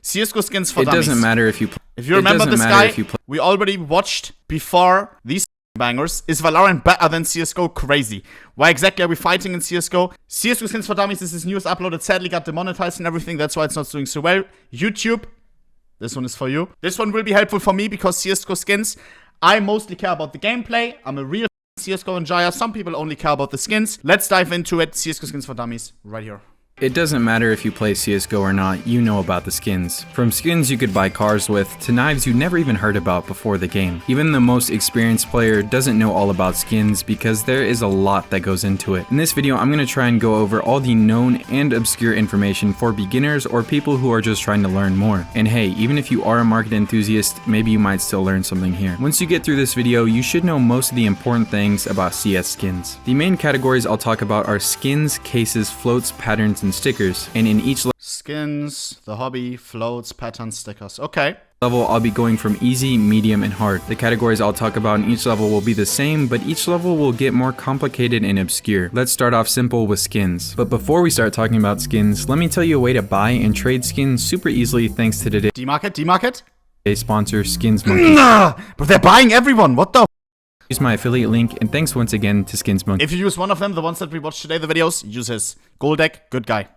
CSGO skins for dummies. It doesn't matter if you play. If you remember this guy, we already watched before these bangers. Is Valorant better than CSGO? Crazy. Why exactly are we fighting in CSGO? CSGO skins for dummies is his newest upload. It sadly got demonetized and everything. That's why it's not doing so well. YouTube, this one is for you. This one will be helpful for me because CSGO skins, I mostly care about the gameplay. I'm a real CSGO enjoyer. Some people only care about the skins. Let's dive into it. CSGO skins for dummies right here. It doesn't matter if you play CSGO or not, you know about the skins. From skins you could buy cars with, to knives you never even heard about before the game. Even the most experienced player doesn't know all about skins because there is a lot that goes into it. In this video, I'm going to try and go over all the known and obscure information for beginners or people who are just trying to learn more. And hey, even if you are a market enthusiast, maybe you might still learn something here. Once you get through this video, you should know most of the important things about CS skins. The main categories I'll talk about are skins, cases, floats, patterns, and stickers, and in each skins, the hobby, floats, patterns, stickers. Okay. Level, I'll be going from easy, medium, and hard. The categories I'll talk about in each level will be the same, but each level will get more complicated and obscure. Let's start off simple with skins. But before we start talking about skins, let me tell you a way to buy and trade skins super easily thanks to today's D-Market? sponsor, Skins Monkey. But they're buying everyone, what the? Use my affiliate link, and thanks once again to Skins Monkey. If you use one of them, the ones that we watched today, the videos, use his. Goldeck, good guy.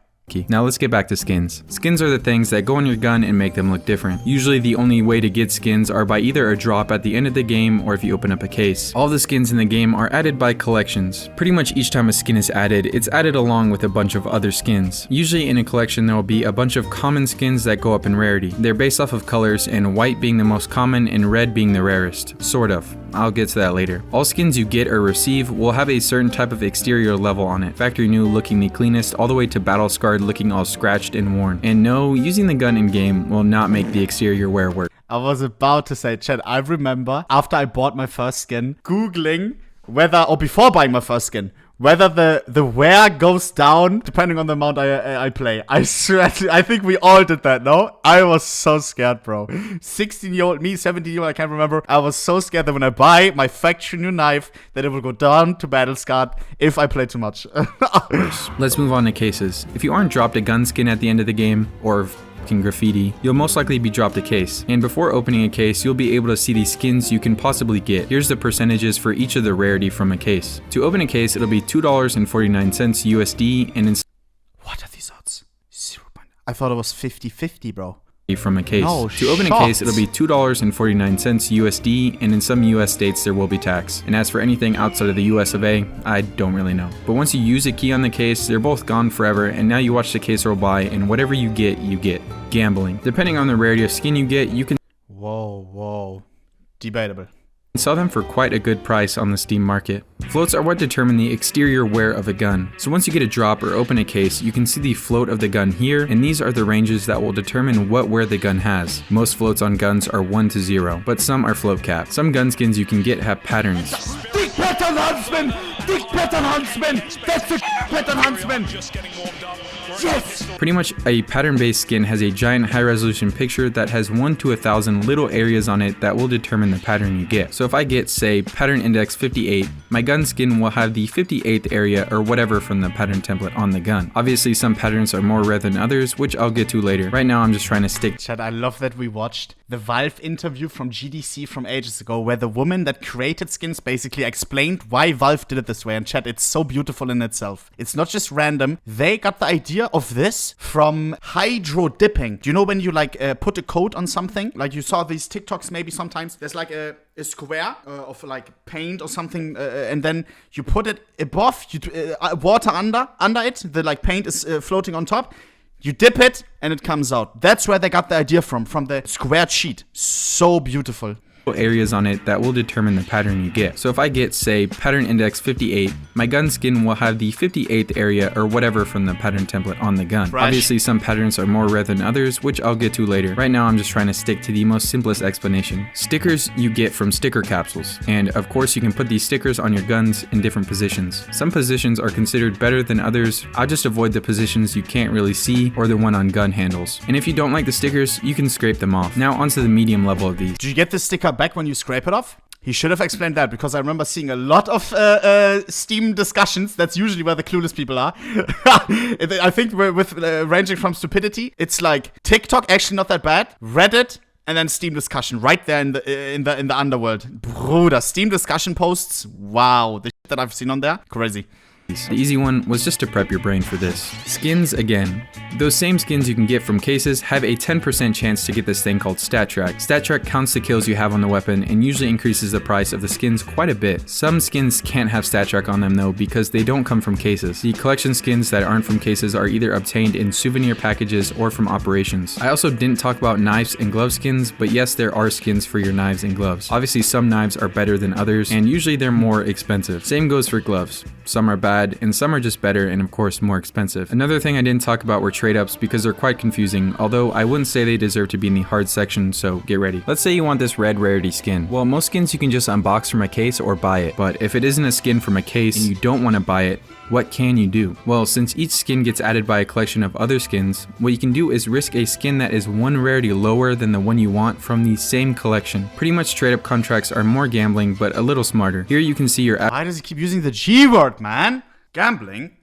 Now let's get back to skins. Skins are the things that go on your gun and make them look different. Usually the only way to get skins are by either a drop at the end of the game or if you open up a case. All the skins in the game are added by collections. Pretty much each time a skin is added, it's added along with a bunch of other skins. Usually in a collection there will be a bunch of common skins that go up in rarity. They're based off of colors, and white being the most common and red being the rarest. Sort of. I'll get to that later. All skins you get or receive will have a certain type of exterior level on it. Factory new looking the cleanest, all the way to battle scarred looking all scratched and worn. And no, using the gun in game will not make the exterior wear work. I was about to say, Chad, I remember after I bought my first skin, Googling whether, or before buying my first skin, whether the wear goes down depending on the amount I play. I swear I think we all did that, no? I was so scared, bro. 16-year-old me, 17-year-old, I can't remember. I was so scared that when I buy my factory new knife, that it will go down to battle scarred if I play too much. Let's move on to cases. If you aren't dropped a gun skin at the end of the game, or graffiti, you'll most likely be dropped a case. And before opening a case, you'll be able to see the skins you can possibly get. Here's the percentages for each of the rarity from a case. To open a case, it'll be $2.49 USD, and in what are these odds? 0. I thought it was 50-50, bro. From a case. No, to open a case, it'll be $2.49 USD, and in some US states there will be tax. And as for anything outside of the US of A, I don't really know. But once you use a key on the case, they're both gone forever, and now you watch the case roll by, and whatever you get, you get. Gambling. Depending on the rarity of skin you get, you can Whoa. Debatable. sell them for quite a good price on the Steam market. Floats are what determine the exterior wear of a gun. So once you get a drop or open a case, you can see the float of the gun here, and these are the ranges that will determine what wear the gun has. Most floats on guns are 1 to 0, but some are float capped. Some gun skins you can get have patterns. Big pattern huntsman! Big pattern huntsman! That's the pattern huntsman! Yes! Pretty much a pattern-based skin has a giant high-resolution picture that has 1 to 1,000 little areas on it that will determine the pattern you get. So if I get, say, pattern index 58, my gun skin will have the 58th area or whatever from the pattern template on the gun. Obviously, some patterns are more rare than others, which I'll get to later. Right now, I'm just trying to stick. Chad, I love that we watched the Valve interview from GDC from ages ago, where the woman that created skins basically explained why Valve did it this way. And Chad, it's so beautiful in itself. It's not just random. They got the idea of this from hydro dipping. Do you know when you like put a coat on something? Like you saw these TikToks maybe sometimes. There's like a square of like paint or something, and then you put it above, water under it. The like paint is floating on top. You dip it and it comes out. That's where they got the idea from the squared sheet. So beautiful. Areas on it that will determine the pattern you get. So if I get, say, pattern index 58, my gun skin will have the 58th area or whatever from the pattern template on the gun. Fresh. Obviously, some patterns are more rare than others, which I'll get to later. Right now, I'm just trying to stick to the most simplest explanation. Stickers you get from sticker capsules. And of course, you can put these stickers on your guns in different positions. Some positions are considered better than others. I'll just avoid the positions you can't really see or the one on gun handles. And if you don't like the stickers, you can scrape them off. Now onto the medium level of these. Do you get the sticker back when you scrape it off? He should have explained that, because I remember seeing a lot of Steam discussions. That's usually where the clueless people are. I think with ranging from stupidity, it's like TikTok, actually not that bad, Reddit, and then Steam discussion right there in the underworld. Bruder, Steam discussion posts, wow, the shit that I've seen on there, crazy. The easy one was just to prep your brain for this. Skins again. Those same skins you can get from cases have a 10% chance to get this thing called stat track. Stat track counts the kills you have on the weapon and usually increases the price of the skins quite a bit. Some skins can't have stat track on them though, because they don't come from cases. The collection skins that aren't from cases are either obtained in souvenir packages or from operations. I also didn't talk about knives and glove skins, but yes, there are skins for your knives and gloves. Obviously some knives are better than others, and usually they're more expensive. Same goes for gloves. Some are bad, and some are just better and of course more expensive. Another thing I didn't talk about were trade-ups, because they're quite confusing, although I wouldn't say they deserve to be in the hard section, so get ready. Let's say you want this red rarity skin. Well, most skins you can just unbox from a case or buy it, but if it isn't a skin from a case and you don't want to buy it, what can you do? Well, since each skin gets added by a collection of other skins, what you can do is risk a skin that is one rarity lower than the one you want from the same collection. Pretty much trade-up contracts are more gambling, but a little smarter. Here you can see your Why does he keep using the G word, man? Gambling?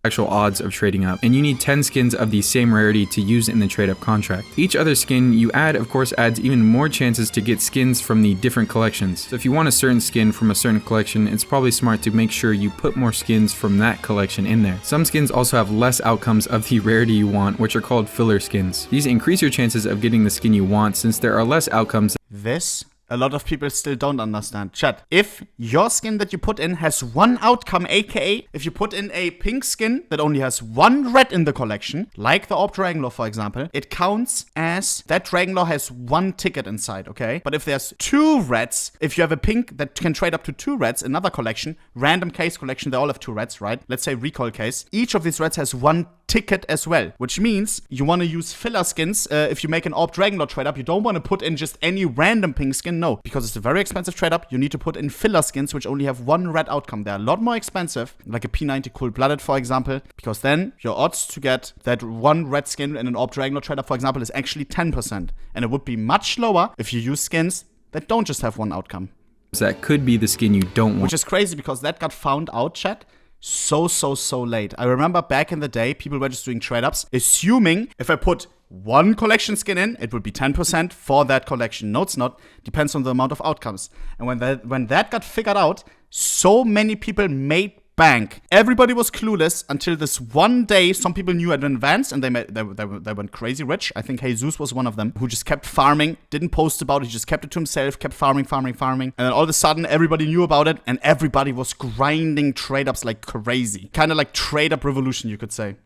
actual odds of trading up, and you need 10 skins of the same rarity to use in the trade-up contract. Each other skin you add, of course, adds even more chances to get skins from the different collections. So if you want a certain skin from a certain collection, it's probably smart to make sure you put more skins from that collection in there. Some skins also have less outcomes of the rarity you want, which are called filler skins. These increase your chances of getting the skin you want since there are less outcomes. This a lot of people still don't understand. Chat, if your skin that you put in has one outcome, aka if you put in a pink skin that only has one red in the collection, like the Orb Dragonlord for example, it counts as that Dragonlord has one ticket inside, okay? But if there's two reds, if you have a pink that can trade up to two reds, another collection, random case collection, they all have two reds, right? Let's say recall case. Each of these reds has one ticket as well, which means you want to use filler skins. If you make an Orb Dragonlord trade up, you don't want to put in just any random pink skin. No, because it's a very expensive trade up. You need to put in filler skins which only have one red outcome. They're a lot more expensive, like a P90 Cold Blooded for example, because then your odds to get that one red skin in an Orb Dragonlord trade up for example is actually 10%, and it would be much lower if you use skins that don't just have one outcome. That could be the skin you don't want. Which is crazy because that got found out, chat, so late. I remember back in the day, people were just doing trade-ups, assuming if I put one collection skin in, it would be 10% for that collection. No, it's not. Depends on the amount of outcomes. And when that got figured out, so many people made bank. Everybody was clueless until this one day. Some people knew in advance and they went crazy rich. I think Jesus was one of them who just kept farming, didn't post about it, he just kept it to himself, kept farming. And then all of a sudden everybody knew about it and everybody was grinding trade-ups like crazy. Kind of like trade-up revolution, you could say.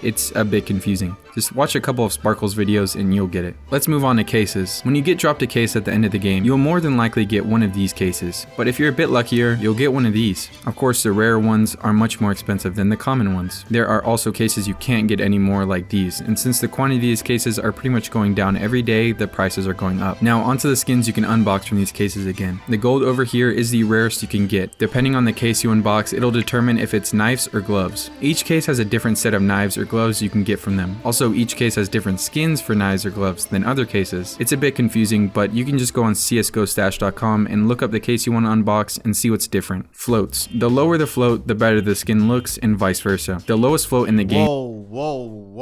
It's a bit confusing. Just watch a couple of Sparkles videos and you'll get it. Let's move on to cases. When you get dropped a case at the end of the game, you'll more than likely get one of these cases. But if you're a bit luckier, you'll get one of these. Of course, the rare ones are much more expensive than the common ones. There are also cases you can't get anymore like these, and since the quantity of these cases are pretty much going down every day, the prices are going up. Now onto the skins you can unbox from these cases again. The gold over here is the rarest you can get. Depending on the case you unbox, it'll determine if it's knives or gloves. Each case has a different set of knives or gloves you can get from them. Also, each case has different skins for knives or gloves than other cases. It's a bit confusing, but you can just go on csgostash.com and look up the case you want to unbox and see what's different. Floats. The lower the float, the better the skin looks, and vice versa. The lowest float in the game. Whoa.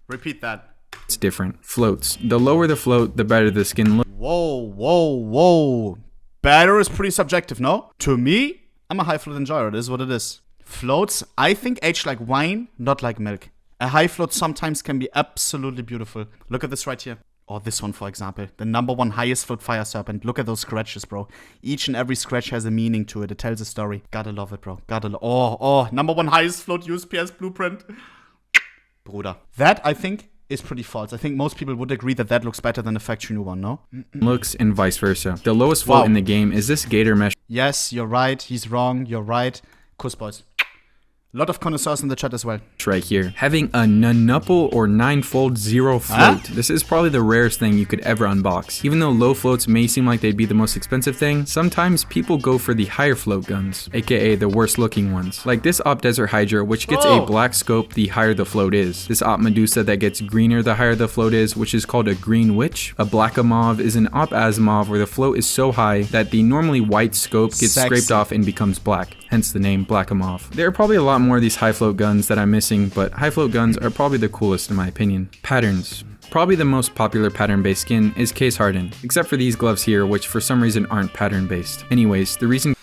Repeat that. It's different. Floats. The lower the float, the better the skin looks. Whoa. Better is pretty subjective, no? To me, I'm a high float enjoyer. It is what it is. Floats, I think, age like wine, not like milk. A high float sometimes can be absolutely beautiful. Look at this right here. Or this one, for example. The #1 highest float fire serpent. Look at those scratches, bro. Each and every scratch has a meaning to it. It tells a story. Gotta love it, bro. #1 highest float USPS blueprint. Bruder. That, I think, is pretty false. I think most people would agree that that looks better than the factory new one, no? Looks and vice versa. The lowest float in the game is this gator mesh. Yes, you're right. He's wrong. You're right. Kuss, boys. A lot of connoisseurs in the chat as well. Right here. Having a nunuple or 9-fold zero float. This is probably the rarest thing you could ever unbox. Even though low floats may seem like they'd be the most expensive thing, sometimes people go for the higher float guns, aka the worst looking ones. Like this Op Desert Hydra, which gets a black scope the higher the float is. This Op Medusa that gets greener the higher the float is, which is called a green witch. A black Amov is an Op Asimov where the float is so high that the normally white scope gets scraped off and becomes black. Hence the name Black Amov. There are probably a lot more of these high float guns that I'm missing, but high float guns are probably the coolest in my opinion. Patterns. Probably the most popular pattern-based skin is case hardened, except for these gloves here, which for some reason aren't pattern-based. Anyways, the reason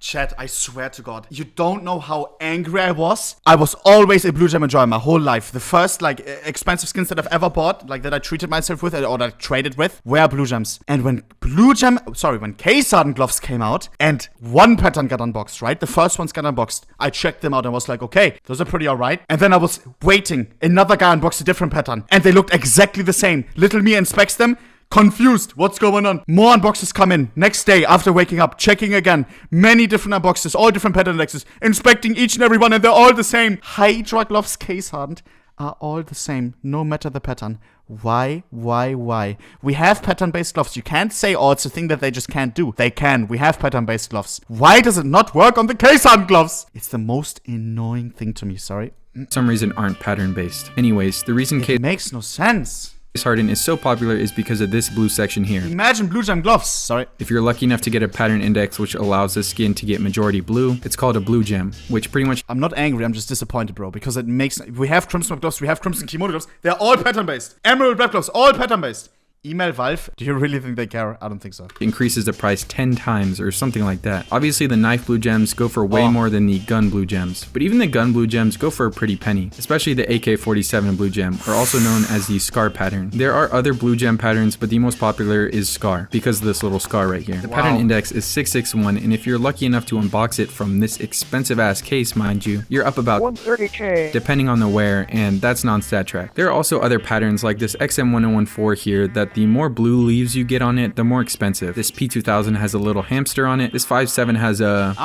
Chat, I swear to God, you don't know how angry I was. I was always a blue gem enjoyer my whole life. The first, like, expensive skins that I've ever bought, like, that I treated myself with or that I traded with, were blue gems. And when when case hardened gloves came out and one pattern got unboxed, right? The first ones got unboxed. I checked them out and was like, okay, those are pretty alright. And then I was waiting. Another guy unboxed a different pattern and they looked exactly the same. Little me inspects them. Confused. What's going on? More unboxes come in. Next day, after waking up, checking again. Many different unboxes, all different pattern indexes. Inspecting each and every one, and they're all the same. Hydra gloves case hardened are all the same, no matter the pattern. Why? We have pattern-based gloves. You can't say, oh, it's a thing that they just can't do. They can. We have pattern-based gloves. Why does it not work on the case hardened gloves? It's the most annoying thing to me, sorry. For some reason aren't pattern-based. Anyways, the reason it makes no sense. Case hardened is so popular is because of this blue section here. Imagine blue gem gloves. Sorry. If you're lucky enough to get a pattern index which allows the skin to get majority blue, it's called a blue gem, which pretty much... I'm not angry, I'm just disappointed, bro, because it makes... We have crimson gloves, we have crimson kimono gloves. They're all pattern-based. Emerald red gloves, all pattern-based. Email Valve. Do you really think they care? I don't think so. Increases the price 10 times or something like that. Obviously, the knife blue gems go for way more than the gun blue gems, but even the gun blue gems go for a pretty penny, especially the AK-47 blue gem, or also known as the Scar pattern. There are other blue gem patterns, but the most popular is Scar, because of this little scar right here. The pattern index is 661, and if you're lucky enough to unbox it from this expensive ass case, mind you, you're up about 130k, depending on the wear, and that's non-stat track. There are also other patterns like this XM1014 here that the more blue leaves you get on it, the more expensive. This P2000 has a little hamster on it. This 5.7 has a...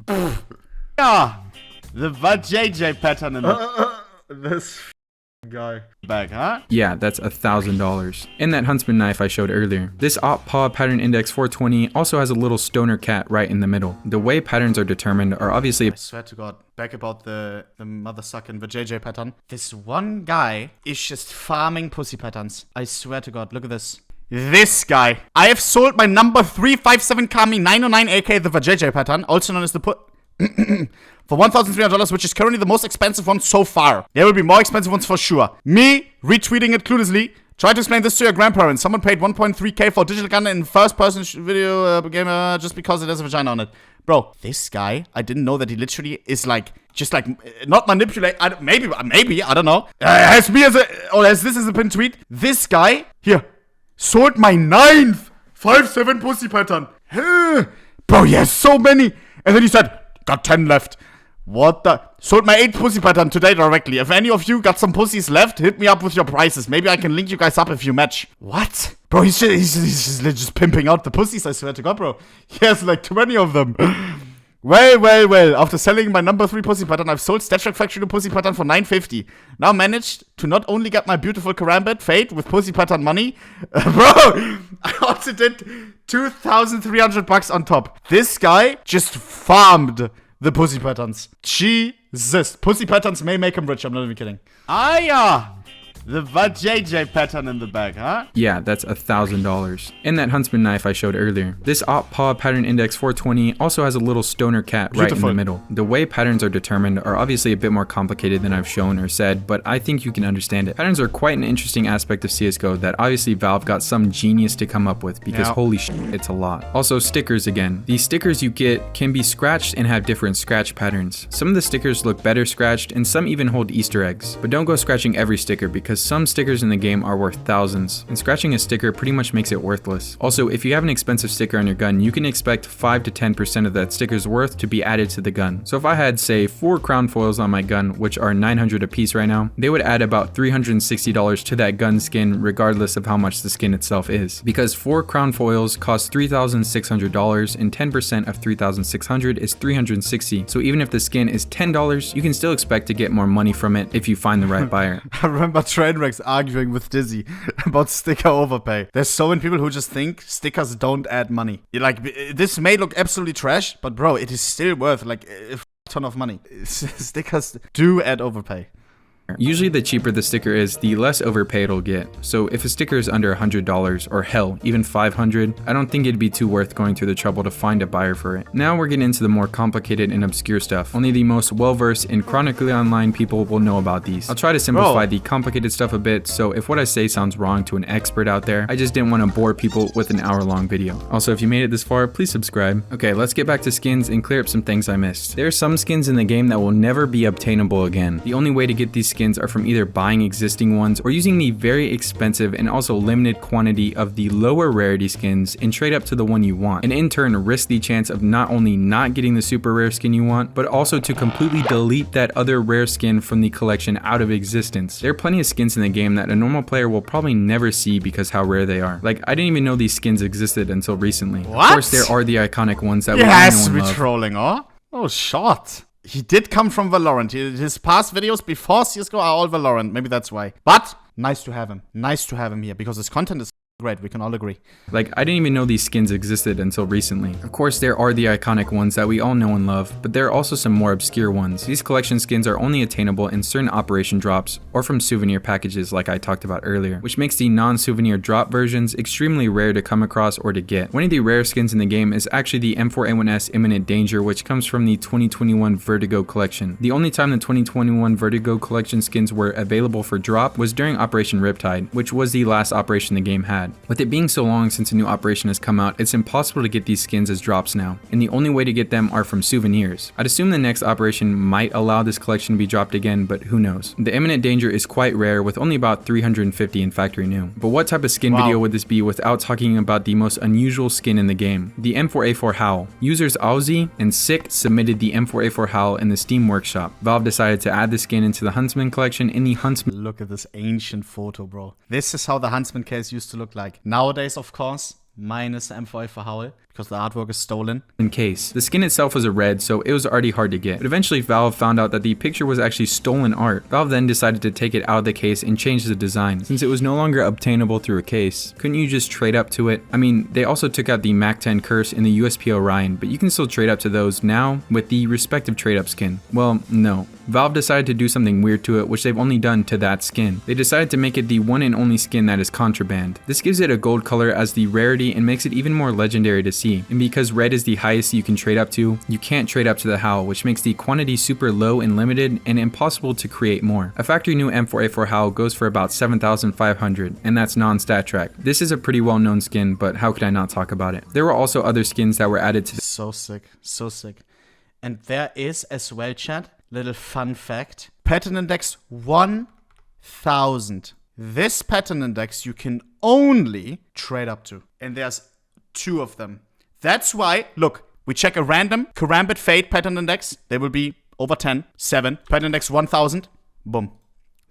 the JJ pattern in this guy bag, huh? Yeah, that's $1,000. And that Huntsman knife I showed earlier. This Op Paw pattern index 420 also has a little stoner cat right in the middle. The way patterns are determined are obviously... I swear to God, back about the mother sucking the JJ pattern. This one guy is just farming pussy patterns. I swear to God, look at this. This guy. I have sold my number 357 Kami 909 AK the Vajayjay pattern, also known as the for $1,300, which is currently the most expensive one so far. There will be more expensive ones for sure. Me retweeting it cluelessly. Try to explain this to your grandparents. Someone paid 1.3k for a digital gun in first-person video game just because it has a vagina on it. Bro, this guy, I didn't know that he literally is like, just like, not manipulate. Maybe, I don't know. Has this as a pin tweet. This guy, here, sold my 9th 5.7 pussy pattern. Bro, he has so many. And then he said, got 10 left. What the? Sold my 8th pussy pattern today directly. If any of you got some pussies left, hit me up with your prices. Maybe I can link you guys up if you match. What? Bro, he's just pimping out the pussies, I swear to God, bro. He has like 20 of them. Well. After selling my number 3 pussy pattern, I've sold Statue Factory pussy pattern for $950. Now managed to not only get my beautiful Karambit Fate with pussy pattern money, bro, I also did $2,300 on top. This guy just farmed the pussy patterns. Jesus. Pussy patterns may make him rich. I'm not even kidding. The JJ pattern in the bag, huh? Yeah, that's $1,000. And that Huntsman knife I showed earlier. This Op Paw pattern index 420 also has a little stoner cat right in the middle. The way patterns are determined are obviously a bit more complicated than I've shown or said, but I think you can understand it. Patterns are quite an interesting aspect of CSGO that obviously Valve got some genius to come up with because holy shit, it's a lot. Also, stickers again. These stickers you get can be scratched and have different scratch patterns. Some of the stickers look better scratched and some even hold Easter eggs. But don't go scratching every sticker because because some stickers in the game are worth thousands, and scratching a sticker pretty much makes it worthless. Also, if you have an expensive sticker on your gun, you can expect 5 to 10% of that sticker's worth to be added to the gun. So if I had, say, 4 crown foils on my gun, which are $900 a piece right now, they would add about $360 to that gun skin regardless of how much the skin itself is. Because 4 crown foils cost $3,600 and 10% of $3,600 is $360. So even if the skin is $10, you can still expect to get more money from it if you find the right buyer. I remember Trainwrecks arguing with Dizzy about sticker overpay. There's so many people who just think stickers don't add money. Like, this may look absolutely trash, but bro, it is still worth like a ton of money. Stickers do add overpay. Usually the cheaper the sticker is, the less overpay it'll get. So if a sticker is under $100, or hell, even $500, I don't think it'd be too worth going through the trouble to find a buyer for it. Now we're getting into the more complicated and obscure stuff. Only the most well-versed and chronically online people will know about these. I'll try to simplify the complicated stuff a bit, so if what I say sounds wrong to an expert out there, I just didn't want to bore people with an hour-long video. Also, if you made it this far, please subscribe. Okay, let's get back to skins and clear up some things I missed. There are some skins in the game that will never be obtainable again. The only way to get these skins are from either buying existing ones or using the very expensive and also limited quantity of the lower rarity skins and trade up to the one you want, and in turn risk the chance of not only not getting the super rare skin you want, but also to completely delete that other rare skin from the collection out of existence. There are plenty of skins in the game that a normal player will probably never see because how rare they are. Like, I didn't even know these skins existed until recently. What? Of course, there are the iconic ones that we all know has to and be love. trolling, huh? Oh, shot. He did come from Valorant. His past videos before CSGO are all Valorant. Maybe that's why. But nice to have him. Nice to have him here because his content is great. We can all agree. Like, I didn't even know these skins existed until recently. Of course, there are the iconic ones that we all know and love, but there are also some more obscure ones. These collection skins are only attainable in certain operation drops or from souvenir packages like I talked about earlier, which makes the non-souvenir drop versions extremely rare to come across or to get. One of the rare skins in the game is actually the M4A1S Imminent Danger, which comes from the 2021 Vertigo collection. The only time the 2021 Vertigo collection skins were available for drop was during Operation Riptide, which was the last operation the game had. With it being so long since a new operation has come out, it's impossible to get these skins as drops now, and the only way to get them are from souvenirs. I'd assume the next operation might allow this collection to be dropped again, but who knows. The Imminent Danger is quite rare with only about 350 in factory new. But what type of skin video would this be without talking about the most unusual skin in the game? The M4A4 Howl. Users Owzy and Sick submitted the M4A4 Howl in the Steam Workshop. Valve decided to add the skin into the Huntsman collection in the Huntsman. Look at this ancient photo, bro. This is how the Huntsman case used to look like. Nowadays, of course, minus M4A for Howl, because the artwork is stolen. In case. The skin itself was a red, so it was already hard to get. But eventually Valve found out that the picture was actually stolen art. Valve then decided to take it out of the case and change the design. Since it was no longer obtainable through a case, couldn't you just trade up to it? I mean, they also took out the MAC-10 Curse and the USP Orion, but you can still trade up to those now with the respective trade-up skin. Well, no. Valve decided to do something weird to it, which they've only done to that skin. They decided to make it the one and only skin that is contraband. This gives it a gold color as the rarity and makes it even more legendary to see. And because red is the highest you can trade up to, you can't trade up to the Howl, which makes the quantity super low and limited and impossible to create more. A factory new M4A4 Howl goes for about 7,500, and that's non-stat track. This is a pretty well-known skin, but how could I not talk about it? There were also other skins that were added to So sick, so sick. And there is as well, chat, little fun fact. Pattern index 1000. This pattern index you can only trade up to. And there's 2 of them. That's why, look, we check a random Karambit Fate pattern index. They will be over 10, 7. Pattern index 1000, boom,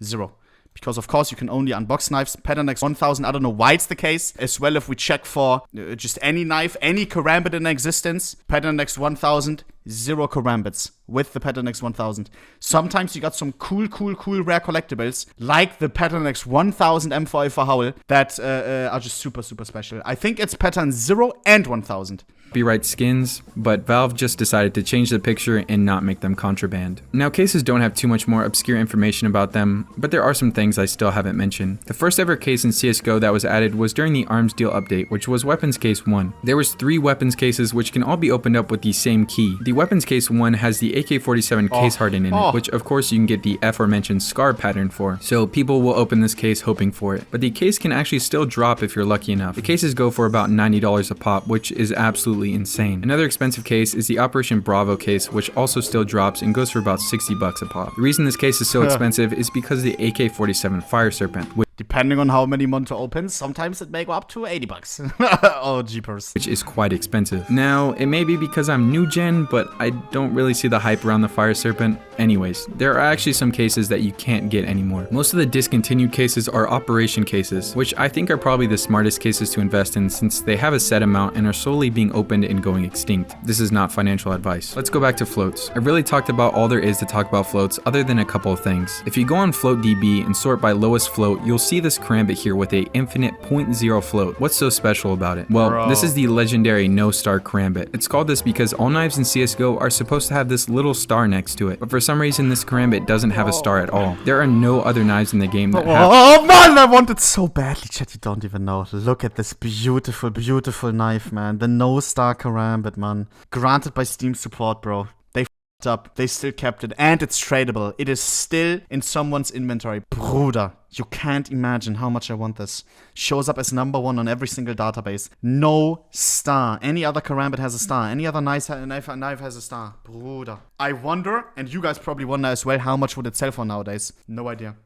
0. Because of course you can only unbox knives. Pattern index 1000, I don't know why it's the case. As well, if we check for just any knife, any Karambit in existence, pattern index 1000, 0 Karambits with the pattern index 1000. Sometimes you got some cool rare collectibles, like the pattern index 1000 M4A for Howl, that are just super special. I think it's pattern 0 and 1000. Copyright skins, but Valve just decided to change the picture and not make them contraband. Now, cases don't have too much more obscure information about them, but there are some things I still haven't mentioned. The first ever case in CSGO that was added was during the Arms Deal update, which was Weapons Case 1. There was 3 weapons cases which can all be opened up with the same key. The Weapons Case 1 has the AK-47 case hardened in it, which of course you can get the aforementioned scar pattern for. So people will open this case hoping for it. But the case can actually still drop if you're lucky enough. The cases go for about $90 a pop, which is absolutely insane. Another expensive case is the Operation Bravo case, which also still drops and goes for about 60 bucks a pop. The reason this case is so expensive is because of the AK-47 Fire Serpent, depending on how many Monto opens, sometimes it may go up to 80 bucks. Oh, jeepers. which is quite expensive. Now, it may be because I'm new gen, but I don't really see the hype around the Fire Serpent. Anyways, there are actually some cases that you can't get anymore. Most of the discontinued cases are operation cases, which I think are probably the smartest cases to invest in since they have a set amount and are slowly being opened and going extinct. This is not financial advice. Let's go back to floats. I really talked about all there is to talk about floats other than a couple of things. If you go on FloatDB and sort by lowest float, you'll see this karambit here with a infinite 0.0 float. What's so special about it? Well, this is the legendary no star karambit. It's called this because all knives in CSGO are supposed to have this little star next to it, but for some reason this karambit doesn't have a star at all. There are no other knives in the game that have— Oh man, I want it so badly, chat, you don't even know. Look at this beautiful, beautiful knife, man. The no star karambit, man. Granted by Steam support, bro. They f***ed up. They still kept it, and it's tradable. It is still in someone's inventory. Bruder, you can't imagine how much I want this. Shows up as #1 on every single database. No star. Any other karambit has a star. Any other knife has a star. Bruder. I wonder, and you guys probably wonder as well, how much would it sell for nowadays? No idea.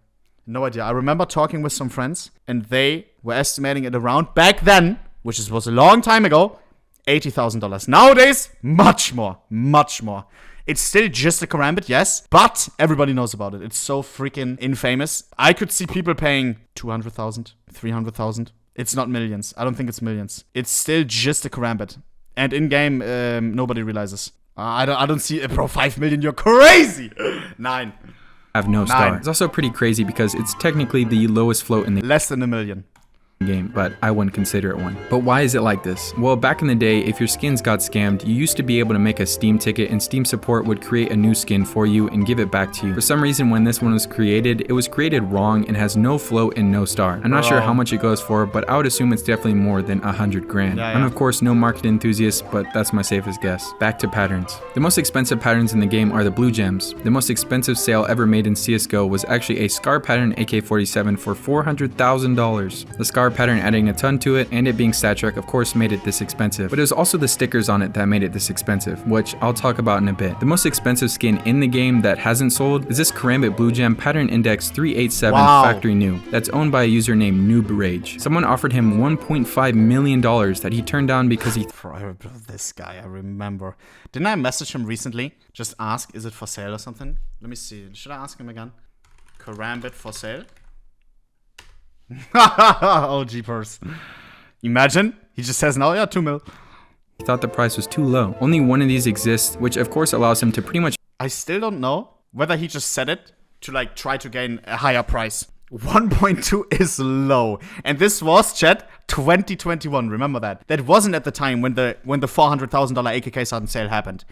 No idea. I remember talking with some friends, and they were estimating it around, back then, which was a long time ago, $80,000. Nowadays, much more. Much more. It's still just a karambit, yes, but everybody knows about it. It's so freaking infamous. I could see people paying 200,000, 300,000. It's not millions. I don't think it's millions. It's still just a karambit. And in-game, nobody realizes. I don't see, bro, 5 million, you're crazy! 9. have no star. It's also pretty crazy because it's technically the lowest float in the less than $1 million game, but I wouldn't consider it one. But why is it like this? Well, back in the day, if your skins got scammed, you used to be able to make a Steam ticket and Steam support would create a new skin for you and give it back to you. For some reason, when this one was created, it was created wrong and has no float and no star. I'm not sure how much it goes for, but I would assume it's definitely more than 100 grand. I'm of course no market enthusiast, but that's my safest guess. Back to patterns. The most expensive patterns in the game are the blue gems. The most expensive sale ever made in CSGO was actually a scar pattern AK-47 for $400,000. The scar pattern adding a ton to it, and it being stat track of course made it this expensive, but it was also the stickers on it that made it this expensive, which I'll talk about in a bit. The most expensive skin in the game that hasn't sold is this Karambit Blue Gem Pattern Index 387 Factory New that's owned by a user named NoobRage. Someone offered him $1.5 million that he turned down because he this guy, I remember. Didn't I message him recently? Just ask, is it for sale or something? Let me see. Should I ask him again? Karambit for sale? Oh, jeepers. Imagine, he just says no, yeah, 2 mil. He thought the price was too low. Only one of these exists, which of course allows him to pretty much— I still don't know whether he just said it to like try to gain a higher price. 1.2 is low. And this was, chat, 2021, remember that. That wasn't at the time when the $400,000 AKK sudden sale happened.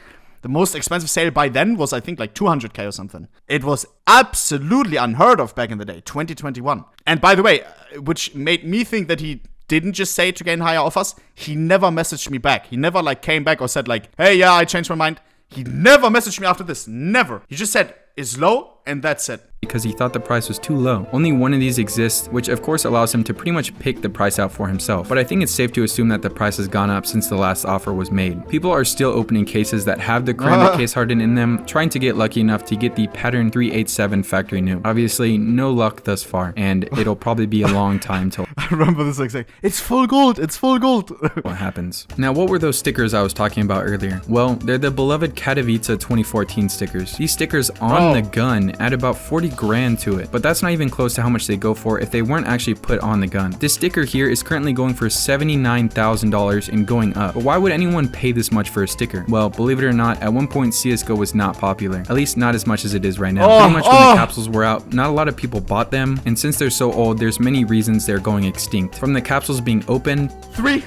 The most expensive sale by then was, I think, like 200k or something. It was absolutely unheard of back in the day, 2021. And by the way, which made me think that he didn't just say it to gain higher offers, he never messaged me back. He never like came back or said like, hey, yeah, I changed my mind. He never messaged me after this, never. He just said, it's low, and that's it. Because he thought the price was too low. Only one of these exists, which of course allows him to pretty much pick the price out for himself. But I think it's safe to assume that the price has gone up since the last offer was made. People are still opening cases that have the Karambit case hardened in them, trying to get lucky enough to get the Pattern 387 Factory New. Obviously, no luck thus far, and it'll probably be a long time till I remember this like, it's full gold, it's full gold. What happens. Now, what were those stickers I was talking about earlier? Well, they're the beloved Katowice 2014 stickers. These stickers on the gun add about 40 grand to it, but that's not even close to how much they go for if they weren't actually put on the gun. This sticker here is currently going for $79,000 and going up. But why would anyone pay this much for a sticker? Well, believe it or not, at one point CSGO was not popular. At least not as much as it is right now. Pretty much when the capsules were out, not a lot of people bought them, and since they're so old, there's many reasons they're going extinct. From the capsules being opened— 3,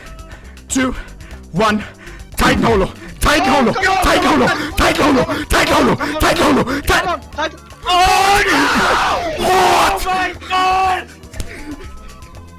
2, 1, tight holo, tight holo, tight holo, tight holo, tight holo, tight holo, tight. Oh no! What? Oh my god!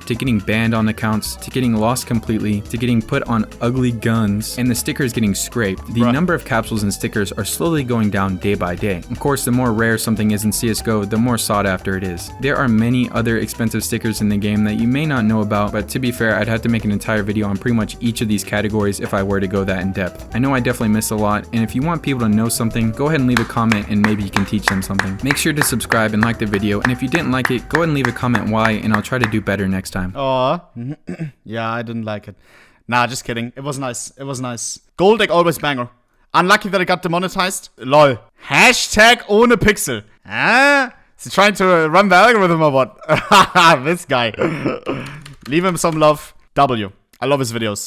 to getting banned on accounts, to getting lost completely, to getting put on ugly guns, and the stickers getting scraped. The number of capsules and stickers are slowly going down day by day. Of course, the more rare something is in CSGO, the more sought after it is. There are many other expensive stickers in the game that you may not know about, but to be fair, I'd have to make an entire video on pretty much each of these categories if I were to go that in depth. I know I definitely missed a lot, and if you want people to know something, go ahead and leave a comment and maybe you can teach them something. Make sure to subscribe and like the video, and if you didn't like it, go ahead and leave a comment why, and I'll try to do better next time. Oh, yeah, I didn't like it. Nah, just kidding. It was nice. It was nice. Gold deck always banger. Unlucky that it got demonetized. Lol. Hashtag ohnepixel. Ah? Is he trying to run the algorithm or what? This guy. Leave him some love. W. I love his videos.